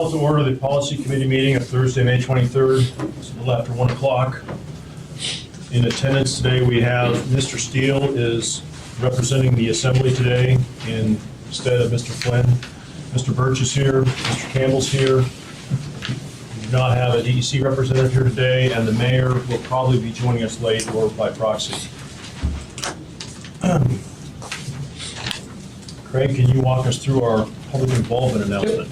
Call to order the policy committee meeting of Thursday, May 23rd. It's a little after 1 o'clock. In attendance today, we have Mr. Steele is representing the assembly today instead of Mr. Flynn. Mr. Birch is here, Mr. Campbell's here. We do not have a DEC representative here today, and the mayor will probably be joining us late or by proxy. Craig, can you walk us through our public involvement announcement?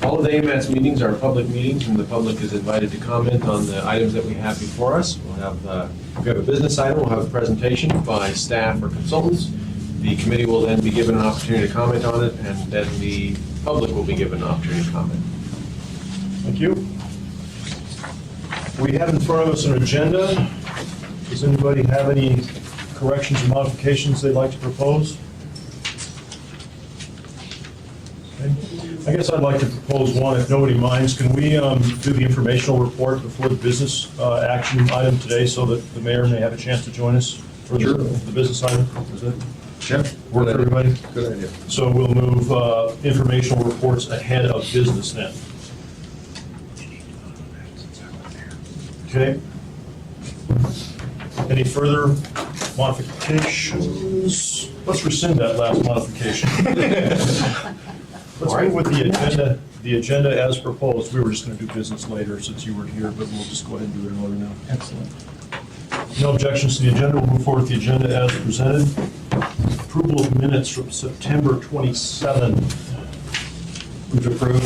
All of the AMATS meetings are public meetings, and the public is invited to comment on the items that we have before us. We'll have, if we have a business item, we'll have a presentation by staff or consultants. The committee will then be given an opportunity to comment on it, and then the public will be given an opportunity to comment. Thank you. We have in front of us an agenda. Does anybody have any corrections or modifications they'd like to propose? Okay. I guess I'd like to propose one, if nobody minds. Can we do the informational report before the business action item today so that the mayor may have a chance to join us for the business item? Is that work for everybody? Good idea. So we'll move informational reports ahead of business then. Okay. Any further modifications? Let's rescind that last modification. Let's move with the agenda as proposed. We were just going to do business later since you weren't here, but we'll just go ahead and do it in order now. Excellent. No objections to the agenda. We'll move forward with the agenda as presented. Approval of minutes from September 27. Move to approve.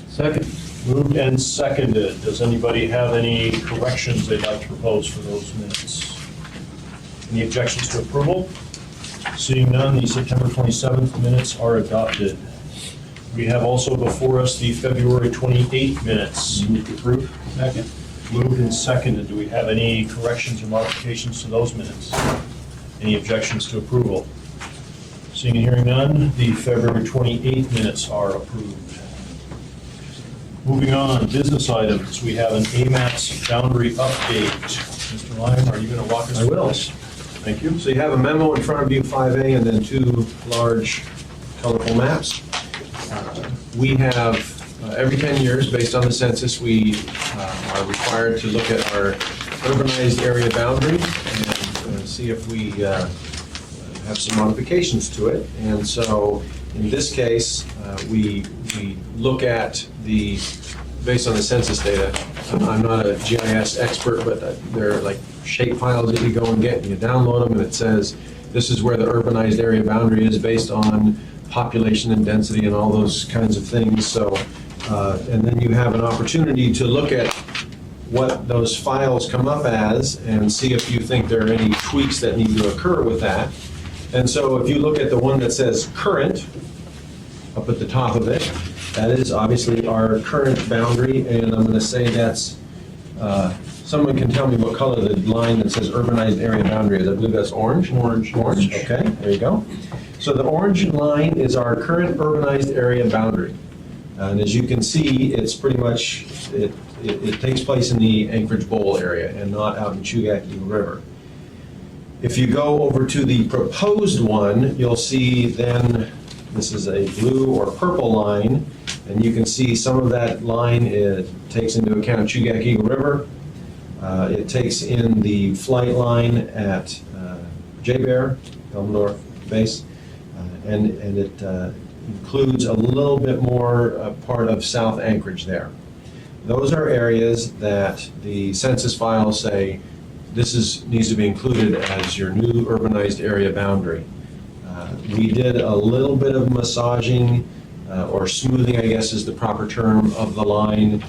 Second. Moved and seconded. Does anybody have any corrections they'd like to propose for those minutes? Any objections to approval? Seeing none, the September 27th minutes are adopted. We have also before us the February 28th minutes. Move to approve. Second. Moved and seconded. Do we have any corrections or modifications to those minutes? Any objections to approval? Seeing and hearing none, the February 28th minutes are approved. Moving on, business items. We have an AMATS boundary update. Mr. Lyon, are you going to walk us through this? Thank you. So you have a memo in front of you, 5A, and then two large colorful maps. We have, every 10 years, based on the census, we are required to look at our urbanized area boundary and see if we have some modifications to it. And so in this case, we look at based on the census data. I'm not a GIS expert, but they're like shape files that you go and get, and you download them, and it says this is where the urbanized area boundary is based on population and density and all those kinds of things. So, and then you have an opportunity to look at what those files come up as and see if you think there are any tweaks that need to occur with that. And so if you look at the one that says current, up at the top of it, that is obviously our current boundary, and I'm going to say that's, someone can tell me what color the line that says urbanized area boundary is. I believe that's orange? Orange. Orange, okay, there you go. So the orange line is our current urbanized area boundary. And as you can see, it's pretty much, it takes place in the Anchorage Bowl area and not out in Chugach Eagle River. If you go over to the proposed one, you'll see then this is a blue or purple line, and you can see some of that line, it takes into account Chugach Eagle River. It takes in the flight line at J-Bear, Elm North Base, and it includes a little bit more part of South Anchorage there. Those are areas that the census files say this needs to be included as your new urbanized area boundary. We did a little bit of massaging or smoothing, I guess is the proper term, of the line.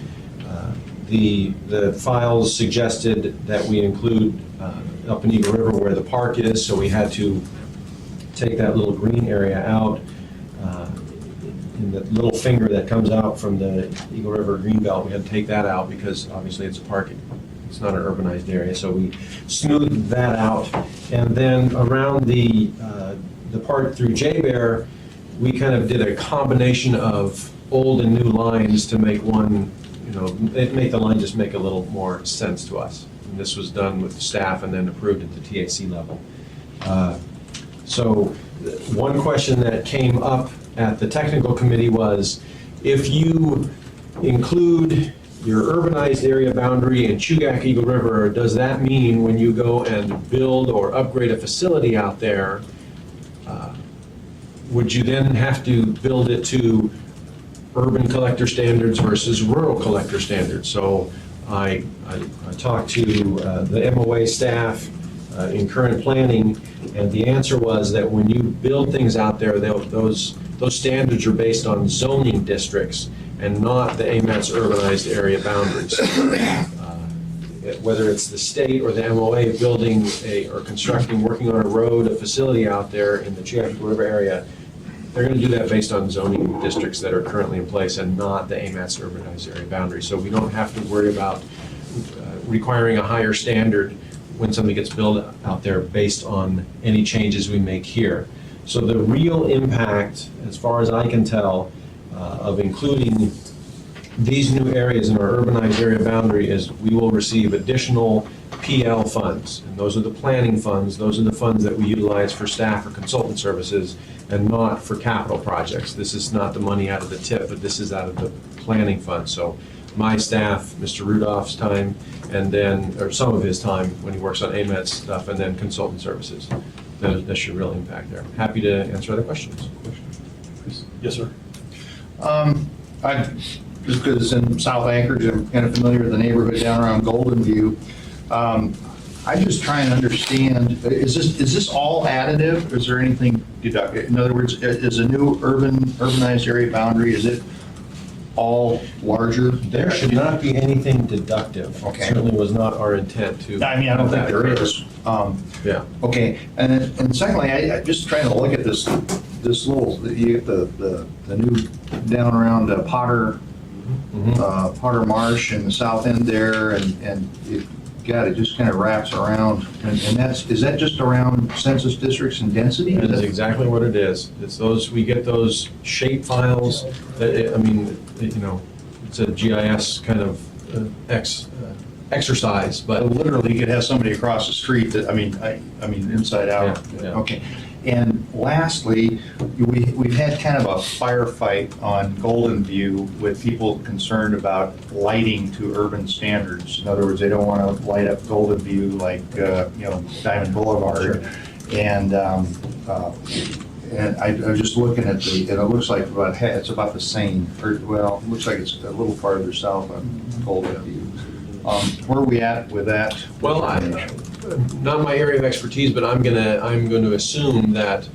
The files suggested that we include up in Eagle River where the park is, so we had to take that little green area out. And the little finger that comes out from the Eagle River Greenbelt, we had to take that out because obviously it's a park. It's not an urbanized area, so we smoothed that out. And then around the part through J-Bear, we kind of did a combination of old and new lines to make one, make the line just make a little more sense to us. And this was done with staff and then approved at the TAC level. So one question that came up at the technical committee was, if you include your urbanized area boundary in Chugach Eagle River, does that mean when you go and build or upgrade a facility out there, would you then have to build it to urban collector standards versus rural collector standards? So I talked to the MOA staff in current planning, and the answer was that when you build things out there, those standards are based on zoning districts and not the AMATS urbanized area boundaries. Whether it's the state or the MOA building or constructing, working on a road, a facility out there in the Chugach River area, they're going to do that based on zoning districts that are currently in place and not the AMATS urbanized area boundary. So we don't have to worry about requiring a higher standard when something gets built out there based on any changes we make here. So the real impact, as far as I can tell, of including these new areas in our urbanized area boundary is we will receive additional PL funds. And those are the planning funds. Those are the funds that we utilize for staff or consultant services and not for capital projects. This is not the money out of the tip, but this is out of the planning fund. So my staff, Mr. Rudolph's time, and then, or some of his time when he works on AMATS stuff, and then consultant services. That's your real impact there. Happy to answer other questions. Yes, sir. I, just because it's in South Anchorage, I'm kind of familiar with the neighborhood down around Golden View. I just try and understand, is this all additive? Is there anything deducted? In other words, is a new urbanized area boundary, is it all larger? There should not be anything deductive. Okay. Certainly was not our intent to. I mean, I don't think there is. Yeah. Okay, and secondly, I just trying to look at this little, you get the new down around Potter, Potter Marsh in the south end there, and it just kind of wraps around, and is that just around census districts and density? That is exactly what it is. It's those, we get those shape files that, I mean, it's a GIS kind of exercise, but Literally, you could have somebody across the street that, I mean, inside out. Yeah, yeah. Okay. And lastly, we've had kind of a firefight on Golden View with people concerned about lighting to urban standards. In other words, they don't want to light up Golden View like, Diamond Boulevard. And I was just looking at and it looks like it's about the same, or, well, it looks like it's a little farther south on Golden View. Where are we at with that? well, not my area of expertise, but I'm going to assume that,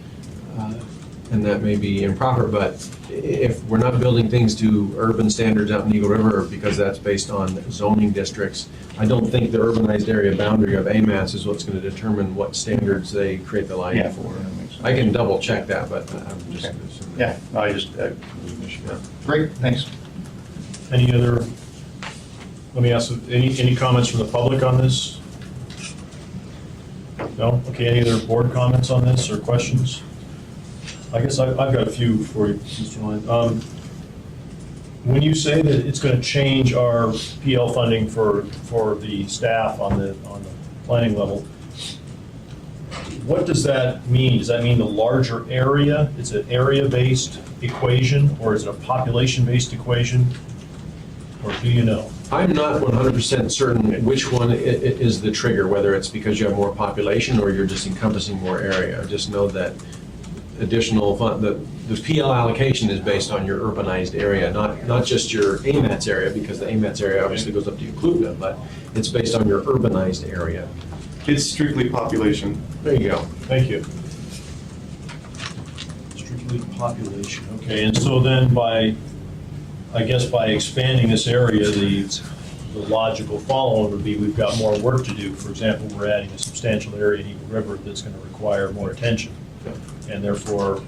and that may be improper, but if we're not building things to urban standards out in Eagle River because that's based on zoning districts, I don't think the urbanized area boundary of AMATS is what's going to determine what standards they create the lighting for. I can double check that, but I'm just going to assume. Yeah, great, thanks. Any other, let me ask, any comments from the public on this? No? Okay, any other board comments on this or questions? I guess I've got a few for you, Mr. Lyon. When you say that it's going to change our PL funding for the staff on the planning level, what does that mean? Does that mean the larger area? Is it area-based equation, or is it a population-based equation? Or do you know? I'm not 100% certain which one is the trigger, whether it's because you have more population or you're just encompassing more area. I just know that additional fund, the PL allocation is based on your urbanized area, not just your AMATS area, because the AMATS area obviously goes up to Euclid, but it's based on your urbanized area. It's strictly population. There you go. Thank you. Strictly population, okay, and so then I guess by expanding this area, the logical follow-on would be we've got more work to do. For example, we're adding a substantial area in Eagle River that's going to require more attention. And therefore,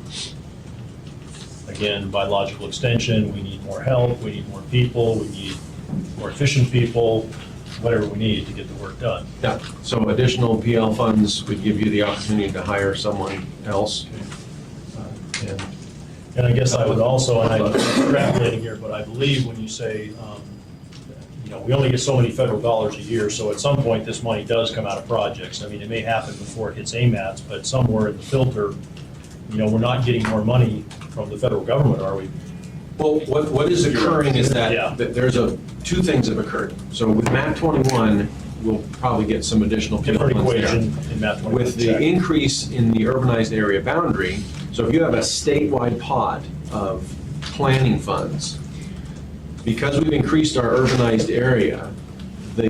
again, by logical extension, we need more help, we need more people, we need more efficient people, whatever we need to get the work done. Yeah, so additional PL funds would give you the opportunity to hire someone else. And I guess I would also, and I'm extrapolating here, but I believe when you say, we only get so many federal dollars a year, so at some point this money does come out of projects. I mean, it may happen before it hits AMATS, but somewhere in the filter, we're not getting more money from the federal government, are we? Well, what is occurring is Yeah. that there's two things have occurred. So with map 21, we'll probably get some additional Different funds there. equation in map 21. With the check. increase in the urbanized area boundary, so if you have a statewide pot of planning funds, because we've increased our urbanized area, so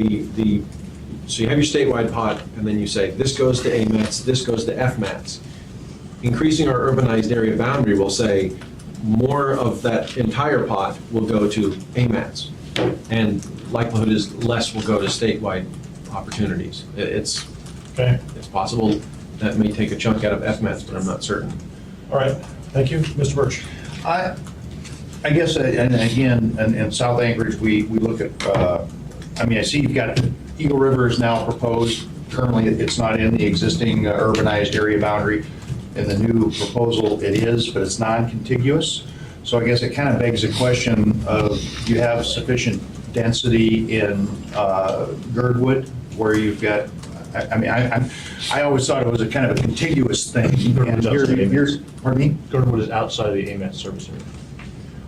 you have your statewide pot, and then you say, this goes to AMATS, this goes to FMATS. Increasing our urbanized area boundary will say, more of that entire pot will go to AMATS, and likelihood is less will go to statewide opportunities. It's Okay, possible that may take a chunk out of FMATS, but I'm not certain. all right, thank you. Mr. Birch? I guess, and again, in South Anchorage, we look at, I see you've got Eagle River is now proposed. Currently, it's not in the existing urbanized area boundary. In the new proposal, it is, but it's non-contiguous. So I guess it kind of begs the question of, do you have sufficient density in Girdwood where you've got, I always thought it was a kind of a contiguous thing. Girdwood's And outside here's, pardon me? Girdwood is outside of the AMATS service area.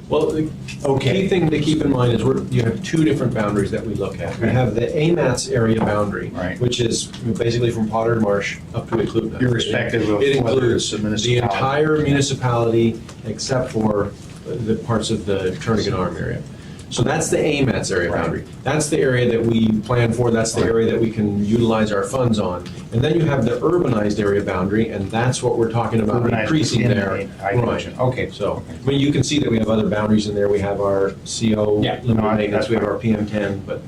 Well, the key thing to keep in mind is you have two different boundaries that we look at. We have the AMATS area boundary, Right. which is basically from Potter Marsh up to Eklutna. Irrespective of It whether includes it's a the municipality. entire municipality except for the parts of the Turnagain Arm area. So that's the AMATS area Right. boundary. That's the area that we plan for, that's the area that we can utilize our funds on. And then you have the urbanized area boundary, and that's what we're talking about Urbanized increasing within there. the- I got you. Okay. So, I mean, you can see that we have other boundaries in there. We have our CO Yeah. limited No, I- maintenance, that's we have fine. our PM10, but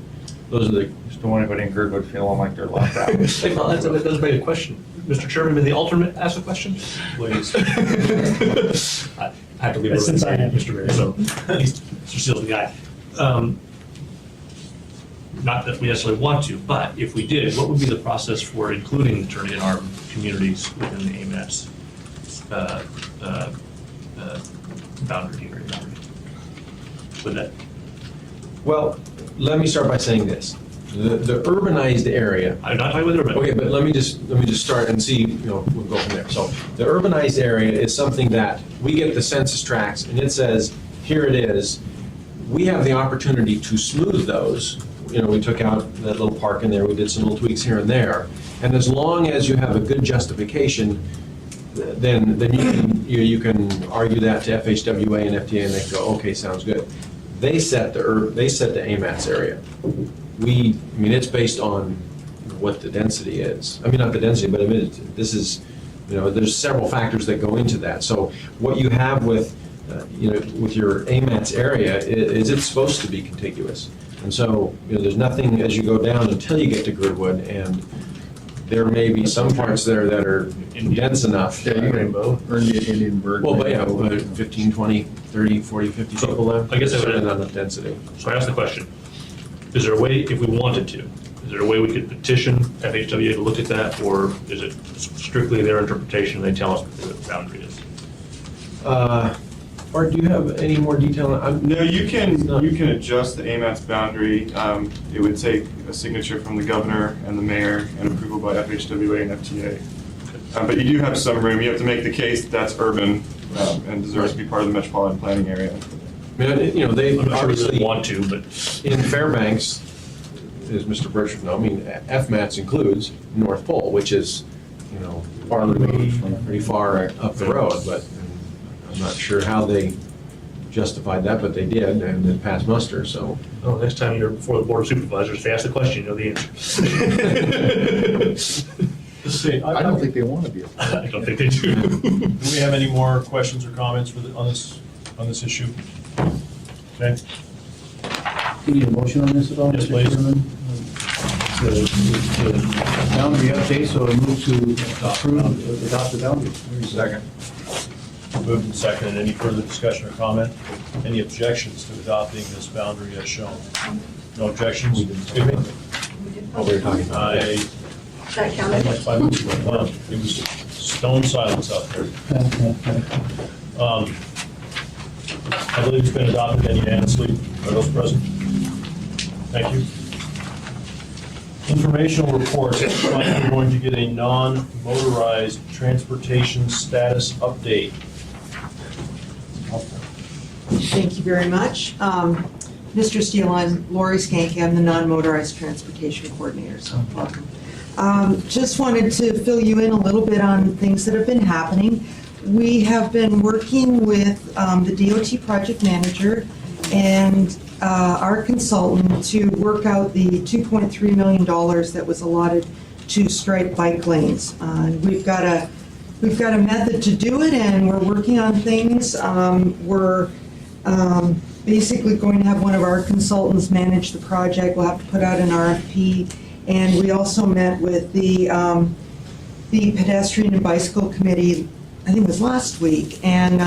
those are the, Just don't want anybody in Girdwood feeling like they're left out. Well, that does make a question. Mr. Chairman, may the alternate ask a question? Please. I have to leave it. Since I am. Mr. Mayor, so he's Mr. Steele's the guy. Not that we necessarily want to, but if we did, what would be the process for including the Turnagain Arm communities within the AMATS boundary area boundary? Would that, well, let me start by saying this. The urbanized area, I'm not talking about urban. okay, but let me just start and see, we'll go from there. So the urbanized area is something that we get the census tracts and it says, here it is. We have the opportunity to smooth those. We took out that little park in there, we did some little tweaks here and there. And as long as you have a good justification, then you can argue that to FHWA and FTA and they go, okay, sounds good. They set the AMATS area. It's based on what the density is. Not the density, but this is, there's several factors that go into that. So what you have with your AMATS area is it's supposed to be contiguous. And so, there's nothing as you go down until you get to Girdwood, and there may be some parts there that are dense enough. Yeah, you can earn the Indian bird. Well, but yeah, 15, 20, 30, 40, 50 So, people there. I guess I would- Certainly not enough density. So I asked the question, is there a way, if we wanted to, is there a way we could petition FHWA to look at that, or is it strictly their interpretation, they tell us what the boundary is? Art, do you have any more detail? No, you can adjust the AMATS boundary. It would take a signature from the governor and the mayor and approval by FHWA and FTA. But you do have some room. You have to make the case that that's urban and deserves to be part of the metropolitan planning area. They I'm not sure we really obviously, want to, but in Fairbanks, as Mr. Birch would know, FMATS includes North Pole, which is, far removed from pretty far up the road, but I'm not sure how they justified that, but they did, and it passed muster, so. oh, next time you're before the board of supervisors, if they ask the question, you know the answer. I don't think they want to be. I don't think they do. Do we have any more questions or comments on this issue? Okay, Do you need a motion on this at all? Yes, Mr. please. Chairman? The boundary update, so I move to approve, adopt the boundary. Second. moved and seconded. Any further discussion or comment? Any objections to adopting this boundary as shown? No objections? Excuse me? What we were talking about. That counted? Like 5 minutes ago. Wow, it was stone silence out there. I believe it's been adopted unanimously by those present. Thank you. Informational reports. We're going to get a non-motorized transportation status update. Thank you very much. Mr. Steele, I'm Lori Skanke. I'm the non-motorized transportation coordinator, so welcome. Just wanted to fill you in a little bit on things that have been happening. We have been working with the DOT project manager and our consultant to work out the $2.3 million that was allotted to stripe bike lanes. We've got a method to do it, and we're working on things. We're basically going to have one of our consultants manage the project. We'll have to put out an RFP, and we also met with the pedestrian and bicycle committee, I think it was last week, and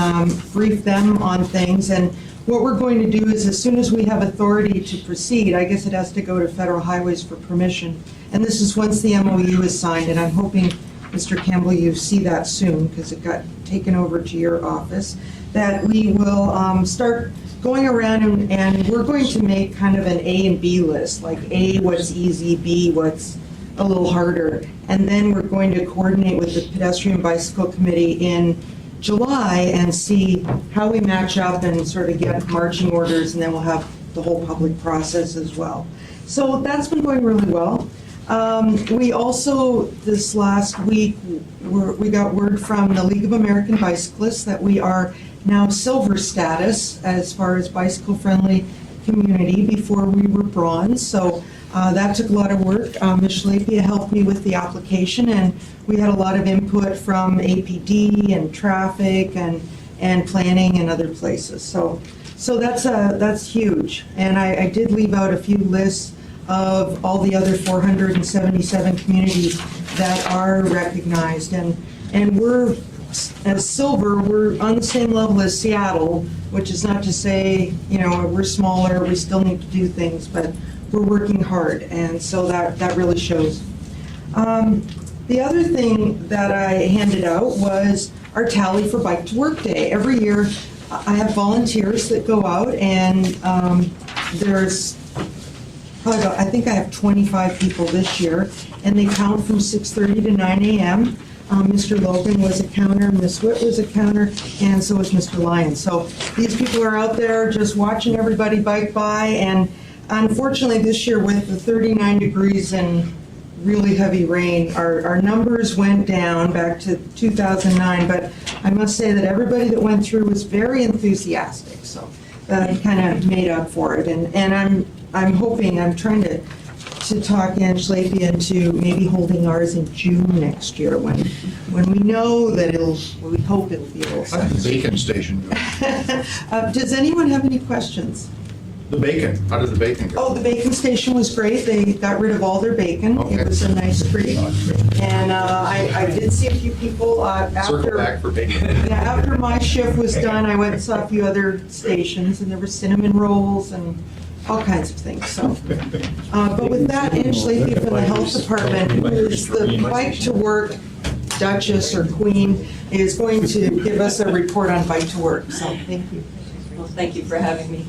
briefed them on things. And what we're going to do is, as soon as we have authority to proceed, I guess it has to go to Federal Highways for permission. And this is once the MOU is signed, and I'm hoping, Mr. Campbell, you see that soon, because it got taken over to your office, that we will start going around and we're going to make kind of an A and B list, like A, what's easy, B, what's a little harder. And then we're going to coordinate with the Pedestrian Bicycle Committee in July and see how we match up and sort of get marching orders, and then we'll have the whole public process as well. So that's been going really well. We also, this last week, we got word from the League of American Bicyclists that we are now silver status as far as bicycle-friendly community. Before we were bronze, so that took a lot of work. Ms. Shalapia helped me with the application, and we had a lot of input from APD and traffic and planning and other places. So that's huge. And I did leave out a few lists of all the other 477 communities that are recognized, and we're, as silver, we're on the same level as Seattle, which is not to say, we're smaller, we still need to do things, but we're working hard, and so that really shows. The other thing that I handed out was our tally for Bike to Work Day. Every year, I have volunteers that go out, and there's probably about, I think I have 25 people this year, and they count from 6:30 to 9 a.m. Mr. Logan was a counter, Ms. Witt was a counter, and so was Mr. Lyon. So these people are out there just watching everybody bike by, and unfortunately this year with the 39 degrees and really heavy rain, our numbers went down back to 2009, but I must say that everybody that went through was very enthusiastic, so that kind of made up for it. And I'm hoping, I'm trying to talk Ann Shalapia into maybe holding ours in June next year when we know that we hope it'll be a little How did the bacon station go? Does anyone have any questions? The bacon, how did the bacon go? Oh, the bacon station was great. They got rid of all their bacon. Okay. It was a nice treat. And I did see a few people Circle back after, for bacon. yeah, after my shift was done, I went and saw a few other stations, and there were cinnamon rolls and all kinds of things, so. But with that, Ann Shalapia from the Health Department, who is the Bike to Work Duchess or Queen, is going to give us a report on Bike to Work, so thank you. Well, thank you for having me.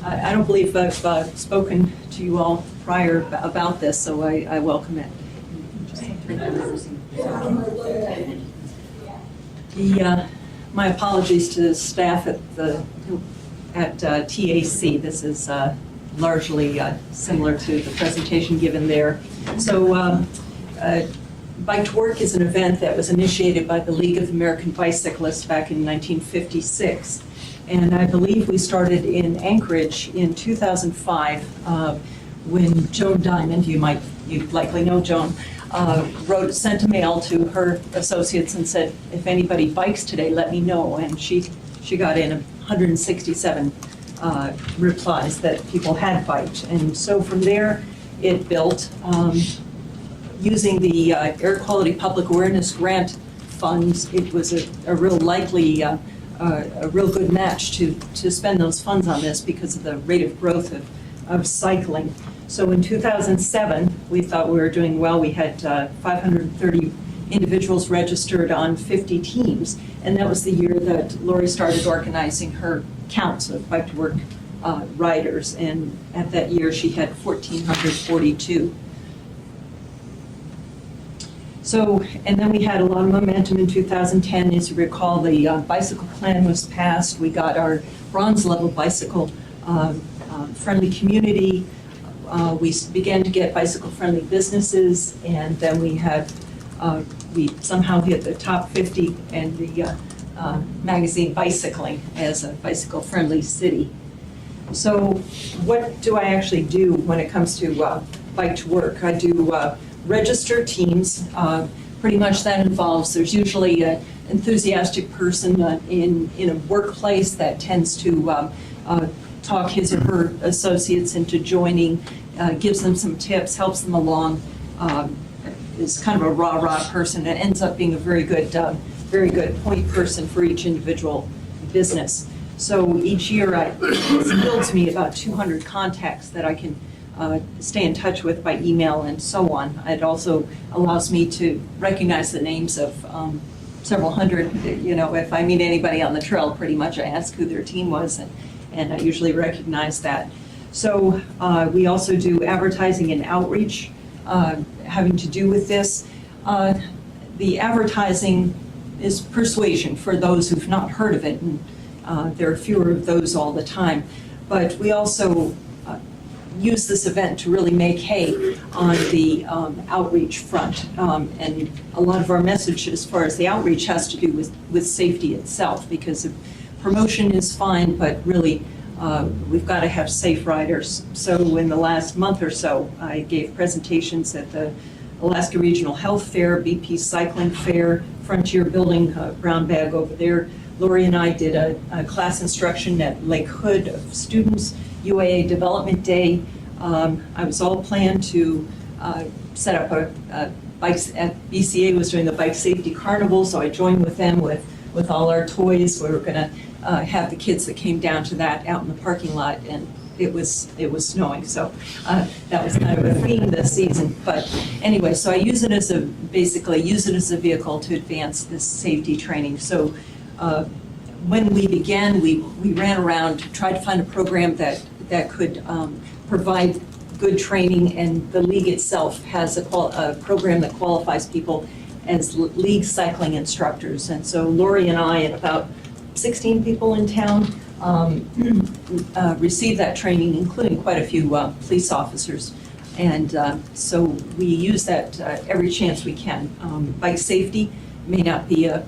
I don't believe I've spoken to you all prior about this, so I welcome it. My apologies to the staff at TAC. This is largely similar to the presentation given there. So Bike to Work is an event that was initiated by the League of American Bicyclists back in 1956. And I believe we started in Anchorage in 2005 when Joan Diamond, you likely know Joan, sent a mail to her associates and said, if anybody bikes today, let me know. And she got in 167 replies that people had biked. And so from there, it built using the Air Quality Public Awareness Grant funds. It was a real likely a real good match to spend those funds on this because of the rate of growth of cycling. So in 2007, we thought we were doing well. We had 530 individuals registered on 50 teams, and that was the year that Lori started organizing her counts of Bike to Work riders, and at that year she had 1,442. So, and then we had a lot of momentum in 2010. As you recall, the bicycle plan was passed. We got our bronze level bicycle friendly community. We began to get bicycle friendly businesses, and then we somehow hit the top 50 in the magazine Bicycling as a bicycle friendly city. So what do I actually do when it comes to Bike to Work? I do register teams. Pretty much that involves, there's usually an enthusiastic person in a workplace that tends to talk his or her associates into joining, gives them some tips, helps them along, is kind of a rah-rah person and ends up being a very good point person for each individual business. So each year, it builds me about 200 contacts that I can stay in touch with by email and so on. It also allows me to recognize the names of several hundred. You know, if I meet anybody on the trail, pretty much I ask who their team was, and I usually recognize that. So we also do advertising and outreach having to do with this. The advertising is persuasion for those who've not heard of it, and there are fewer of those all the time. But we also use this event to really make hay on the outreach front. And a lot of our message as far as the outreach has to do with safety itself, because promotion is fine, but really we've got to have safe riders. So in the last month or so, I gave presentations at the Alaska Regional Health Fair, BP Cycling Fair, Frontier Building, Brown Bag over there. Lori and I did a class instruction at Lake Hood of students, UAA Development Day. I was all planned to set up a bikes at BCA was doing the bike safety carnival, so I joined with them with all our toys. We were going to have the kids that came down to that out in the parking lot, and it was snowing, so that was kind of a theme this season. But anyway, so I basically use it as a vehicle to advance this safety training. So when we began, we ran around, tried to find a program that could provide good training, and the league itself has a program that qualifies people as league cycling instructors. And so Lori and I and about 16 people in town received that training, including quite a few police officers. And so we use that every chance we can. Bike safety may not be a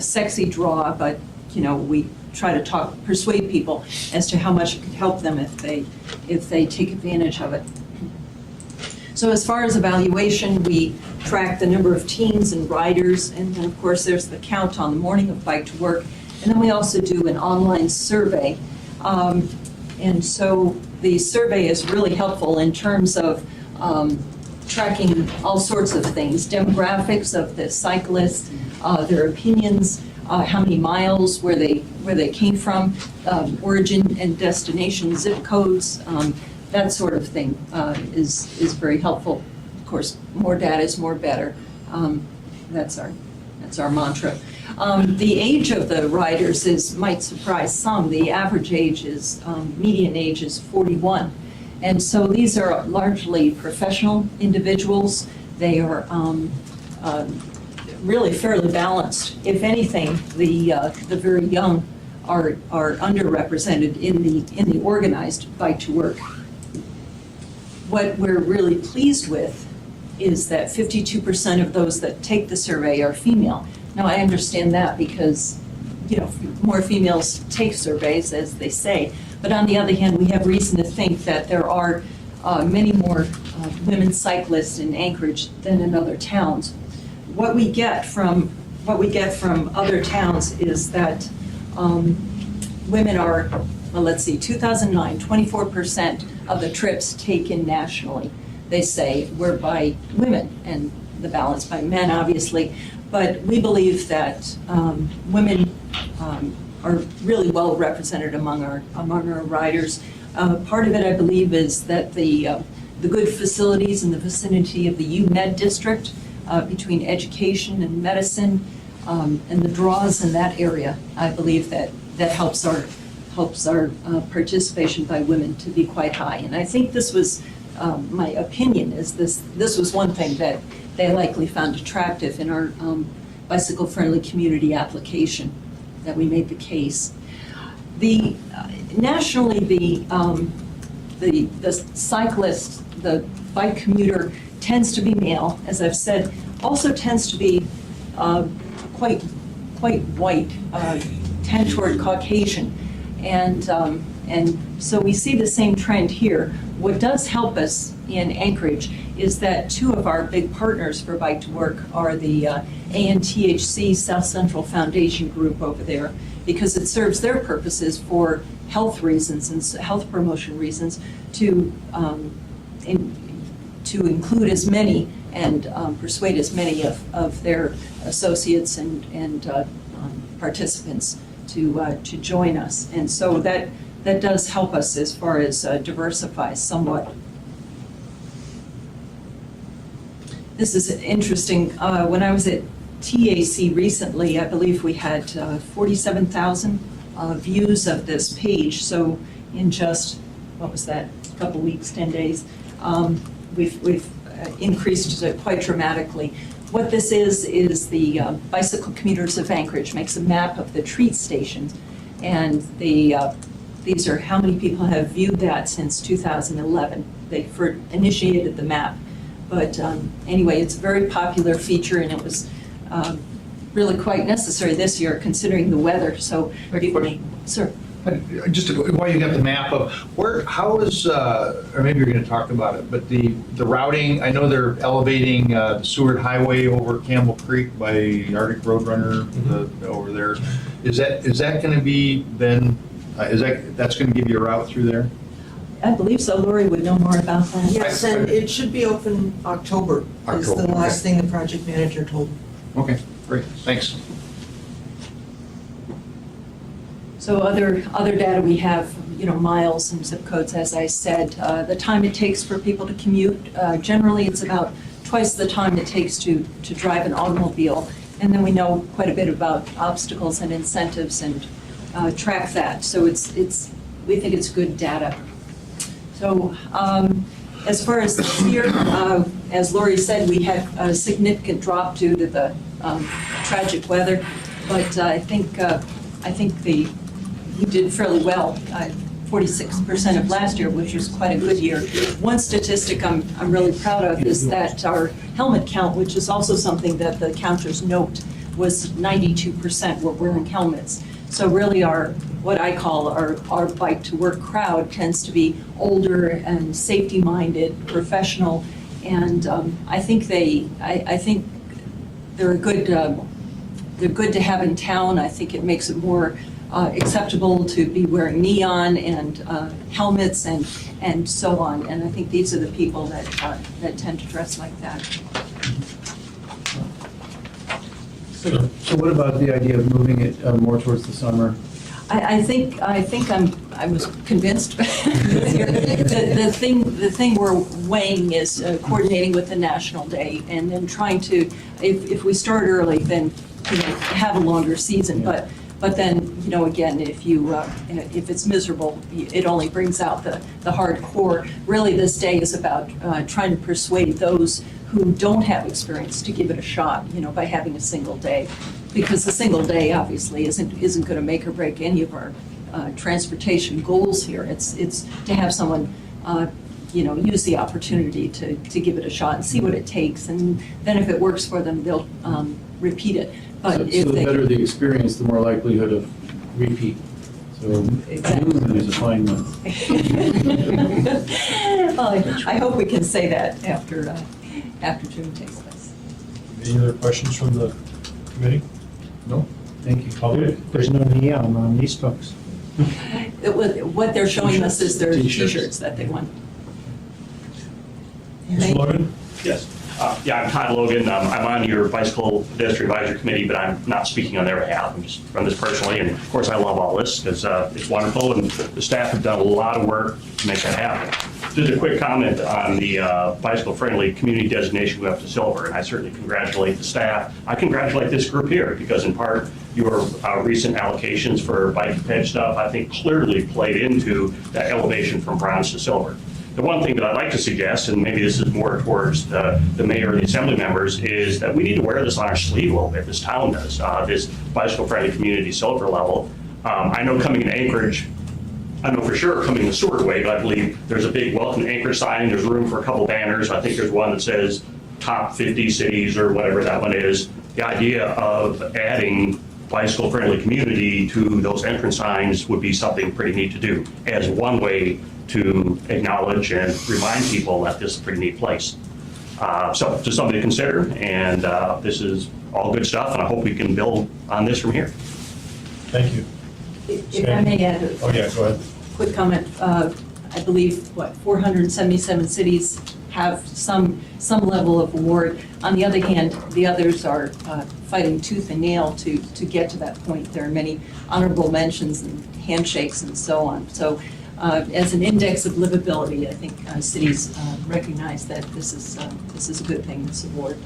sexy draw, but we try to persuade people as to how much it could help them if they take advantage of it. So as far as evaluation, we track the number of teams and riders, and then of course there's the count on the morning of Bike to Work, and then we also do an online survey. And so the survey is really helpful in terms of tracking all sorts of things, demographics of the cyclists, their opinions, how many miles, where they came from, origin and destination zip codes, that sort of thing is very helpful. Of course, more data is more better. That's our mantra. The age of the riders might surprise some. The average age median age is 41. And so these are largely professional individuals. They are really fairly balanced. If anything, the very young are underrepresented in the organized Bike to Work. What we're really pleased with is that 52% of those that take the survey are female. Now, I understand that because, more females take surveys, as they say. But on the other hand, we have reason to think that there are many more women cyclists in Anchorage than in other towns. What we get from other towns is that women are, 2009, 24% of the trips taken nationally, they say, were by women, and the balance by men, obviously. But we believe that women are really well represented among our riders. Part of it, I believe, is that the good facilities in the vicinity of the UMed district, between education and medicine, and the draws in that area, I believe that helps our participation by women to be quite high. And I think this was, my opinion is this was one thing that they likely found attractive in our bicycle-friendly community application, that we made the case. Nationally, the cyclist, the bike commuter tends to be male, as I've said, also tends to be quite white, tend toward Caucasian. And so we see the same trend here. What does help us in Anchorage is that two of our big partners for Bike to Work are the ANTHC South Central Foundation group over there, because it serves their purposes for health reasons and health promotion reasons to include as many and persuade as many of their associates and participants to join us. And so that does help us as far as diversify somewhat. This is interesting. When I was at TAC recently, I believe we had 47,000 views of this page. So in just, what was that, a couple weeks, 10 days, we've increased it quite dramatically. What this is the Bicycle Commuters of Anchorage makes a map of the treat stations, and these are how many people have viewed that since 2011. They initiated the map. But anyway, it's a very popular feature, and it was really quite necessary this year considering the weather. So, sir. Just while you got the map up, how is, or maybe you're going to talk about it, but the routing, I know they're elevating the Seward Highway over Campbell Creek by Arctic Roadrunner over there. Is that going to be then, that's going to give you a route through there? I believe so. Lori would know more about that. Yes, and it should be open October, is the last thing the project manager told me. Okay, great, thanks. So other data we have, miles and zip codes, as I said. The time it takes for people to commute, generally it's about twice the time it takes to drive an automobile. And then we know quite a bit about obstacles and incentives and track that. So we think it's good data. So as far as this year, as Lori said, we had a significant drop due to the tragic weather, but I think we did fairly well. 46% of last year, which was quite a good year. One statistic I'm really proud of is that our helmet count, which is also something that the counters note, was 92% were wearing helmets. So really what I call our Bike to Work crowd tends to be older and safety-minded, professional, and I think they're good to have in town. I think it makes it more acceptable to be wearing neon and helmets and so on. And I think these are the people that tend to dress like that. So what about the idea of moving it more towards the summer? I think I was convinced. The thing we're weighing is coordinating with the National Day and then trying to, if we start early, then have a longer season. But then, again, if it's miserable, it only brings out the hardcore. Really, this day is about trying to persuade those who don't have experience to give it a shot, by having a single day. Because the single day, obviously, isn't going to make or break any of our transportation goals here. It's to have someone, use the opportunity to give it a shot and see what it takes. And then if it works for them, they'll repeat it. But So the better the experience, the more likelihood of repeat. So June is a fine month. Well, I hope we can say that after June takes place. Any other questions from the committee? No, thank you. Public? There's no neon on these folks. What they're showing us is their T-shirts. T-shirts that they want. Mr. Logan? Yes. Yeah, I'm Todd Logan. I'm on your Bicycle Pedestrian Advisory Committee, but I'm not speaking on their behalf. I'm just run this personally. And of course, I love all this because it's wonderful. And the staff have done a lot of work to make that happen. Just a quick comment on the bicycle-friendly community designation we have to silver. And I certainly congratulate the staff. I congratulate this group here because in part, your recent allocations for bike and ped stuff, I think clearly played into that elevation from bronze to silver. The one thing that I'd like to suggest, and maybe this is more towards the mayor and the assembly members, is that we need to wear this on our sleeve a little bit. This town does, this bicycle-friendly community silver level. I know coming in Anchorage, I know for sure coming the Seward way, I believe there's a big welcome to Anchorage sign. There's room for a couple banners. I think there's one that says top 50 cities or whatever that one is. The idea of adding bicycle-friendly community to those entrance signs would be something pretty neat to do as one way to acknowledge and remind people that this is a pretty neat place. So just something to consider, and this is all good stuff, and I hope we can build on this from here. Thank you. If I may add Oh, yeah, go ahead. a quick comment, I believe, 477 cities have some level of award. On the other hand, the others are fighting tooth and nail to get to that point. There are many honorable mentions and handshakes and so on. So as an index of livability, I think cities recognize that this is a good thing, this award.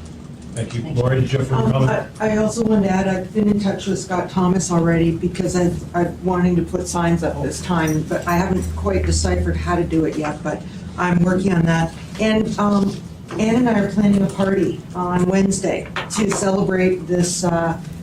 Thank you. Thank you. Lori, did you have a comment? I also wanted to add, I've been in touch with Scott Thomas already because I'm wanting to put signs up this time, but I haven't quite deciphered how to do it yet, but I'm working on that. And Ann and I are planning a party on Wednesday to celebrate this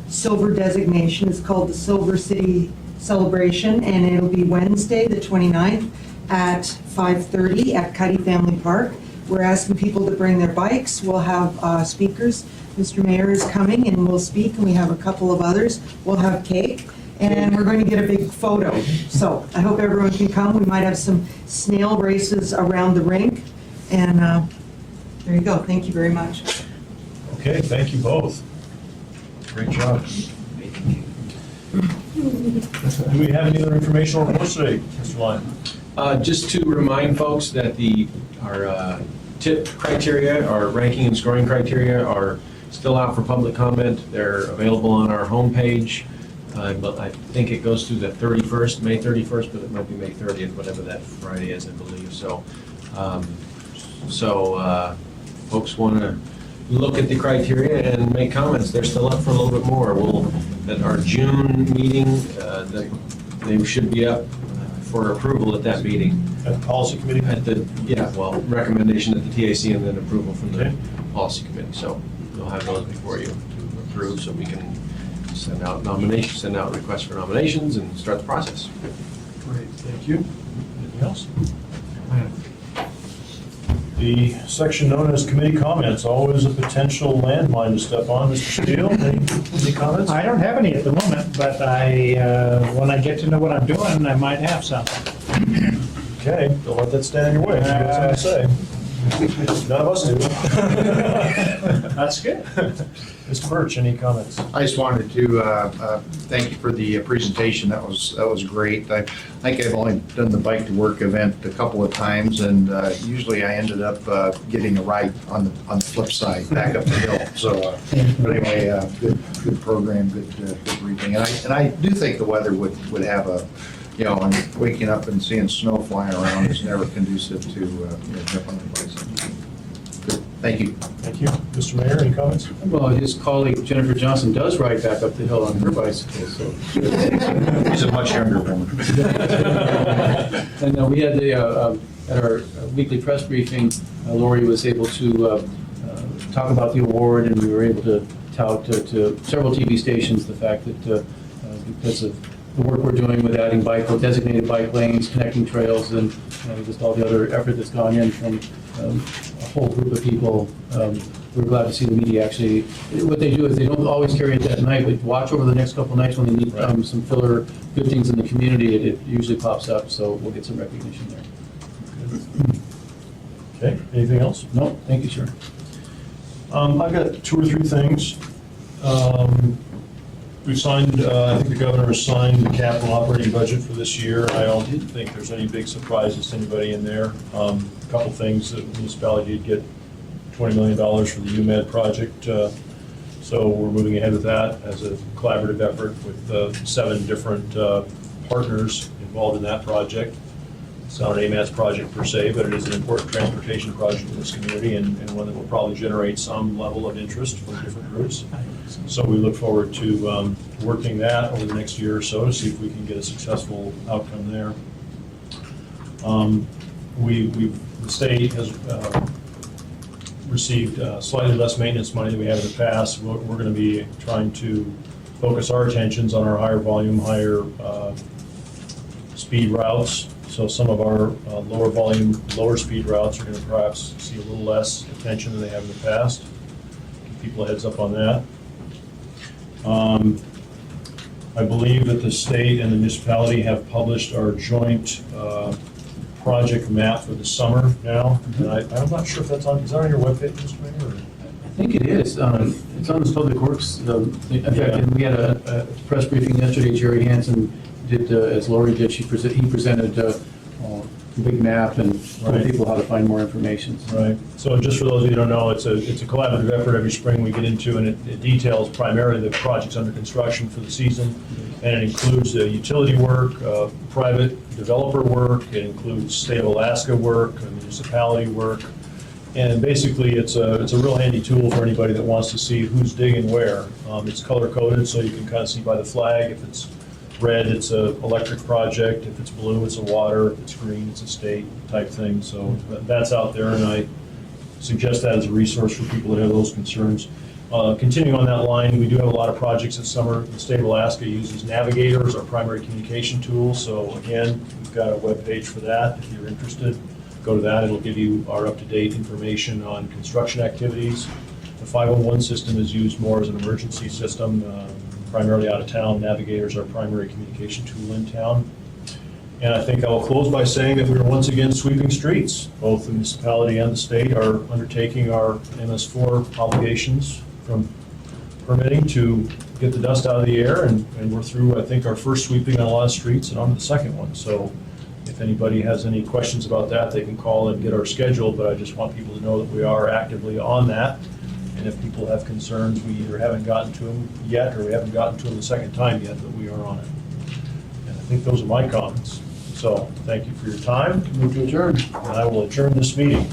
silver designation. It's called the Silver City Celebration, and it'll be Wednesday, the 29th at 5:30 at Cuddy Family Park. We're asking people to bring their bikes. We'll have speakers. Mr. Mayor is coming and will speak, and we have a couple of others. We'll have cake, and we're going to get a big photo. So I hope everyone can come. We might have some snail races around the rink, and there you go. Thank you very much. Okay, thank you both. Great job. Do we have any other informational reports today, Mr. Lyon? Just to remind folks that our tip criteria, our ranking and scoring criteria are still out for public comment. They're available on our homepage, but I think it goes through the 31st, May 31st, but it might be May 30th, whatever that Friday is, I believe. So, folks want to look at the criteria and make comments. They're still up for a little bit more. At our June meeting, they should be up for approval at that meeting. At the policy committee? Recommendation at the TAC and then approval from the Okay. policy committee. So they'll have those before you to approve, so we can send out nominations, send out requests for nominations and start the process. Great, thank you. Anything else? The section known as committee comments, always a potential landmine to step on. Mr. Steele, any comments? I don't have any at the moment, but when I get to know what I'm doing, I might have some. Okay, don't let that stand in your way. You got something to say. None of us do. That's good. Mr. Birch, any comments? I just wanted to thank you for the presentation. That was great. I think I've only done the Bike to Work event a couple of times, and usually I ended up getting a ride on the flip side, back up the hill. So, but anyway, good program, good briefing. And I do think the weather would have a, and waking up and seeing snow flying around is never conducive to jumping on the bicycle. Good. Thank you. Thank you. Mr. Mayor, any comments? Well, his colleague Jennifer Johnson does ride back up the hill on her bicycle, so. She's a much younger woman. And we had at our weekly press briefing, Lori was able to talk about the award, and we were able to tout to several TV stations the fact that because of the work we're doing with adding designated bike lanes, connecting trails, and just all the other effort that's gone in from a whole group of people. We're glad to see the media actually, what they do is they don't always carry it that night, but watch over the next couple of nights when they need some filler good things in the community, it usually pops up, so we'll get some recognition there. Okay, anything else? No, thank you, sir. I've got two or three things. We've signed, I think the governor has signed the capital operating budget for this year. I don't think there's any big surprises to anybody in there. A couple things, the municipality did get $20 million for the UMed project. So we're moving ahead with that as a collaborative effort with 7 different partners involved in that project. It's not an AMATS project per se, but it is an important transportation project in this community and one that will probably generate some level of interest from different groups. So we look forward to working that over the next year or so to see if we can get a successful outcome there. The state has received slightly less maintenance money than we have in the past. We're going to be trying to focus our attentions on our higher volume, higher speed routes. So some of our lower volume, lower speed routes are going to perhaps see a little less attention than they have in the past. Give people a heads up on that. I believe that the state and the municipality have published our joint project map for the summer now. And I'm not sure if that's on, is that on your webpage, Mr. Mayor? or- I think it is. It's on the Public Works. In fact, Yeah. we had a press briefing yesterday. Jerry Hansen did, as Lori did, he presented a big map and told Right. people how to find more information. Right. So just for those of you who don't know, it's a collaborative effort every spring we get into, and it details primarily the projects under construction for the season. And it includes utility work, private developer work, it includes state of Alaska work, municipality work. And basically, it's a real handy tool for anybody that wants to see who's digging where. It's color coded, so you can kind of see by the flag. If it's red, it's a electric project. If it's blue, it's a water. If it's green, it's a state type thing. So that's out there, and I suggest that as a resource for people that have those concerns. Continuing on that line, we do have a lot of projects this summer. The state of Alaska uses Navigator as our primary communication tool. So again, we've got a web page for that. If you're interested, go to that. It'll give you our up-to-date information on construction activities. The 501 system is used more as an emergency system, primarily out of town. Navigator is our primary communication tool in town. And I think I will close by saying that we are once again sweeping streets. Both the municipality and the state are undertaking our MS4 obligations from permitting to get the dust out of the air, and we're through, I think, our first sweeping on a lot of streets and on to the second one. So if anybody has any questions about that, they can call and get our schedule, but I just want people to know that we are actively on that. And if people have concerns, we either haven't gotten to them yet, or we haven't gotten to them the second time yet, but we are on it. And I think those are my comments. So thank you for your time, Move to adjourn. and I will adjourn this meeting.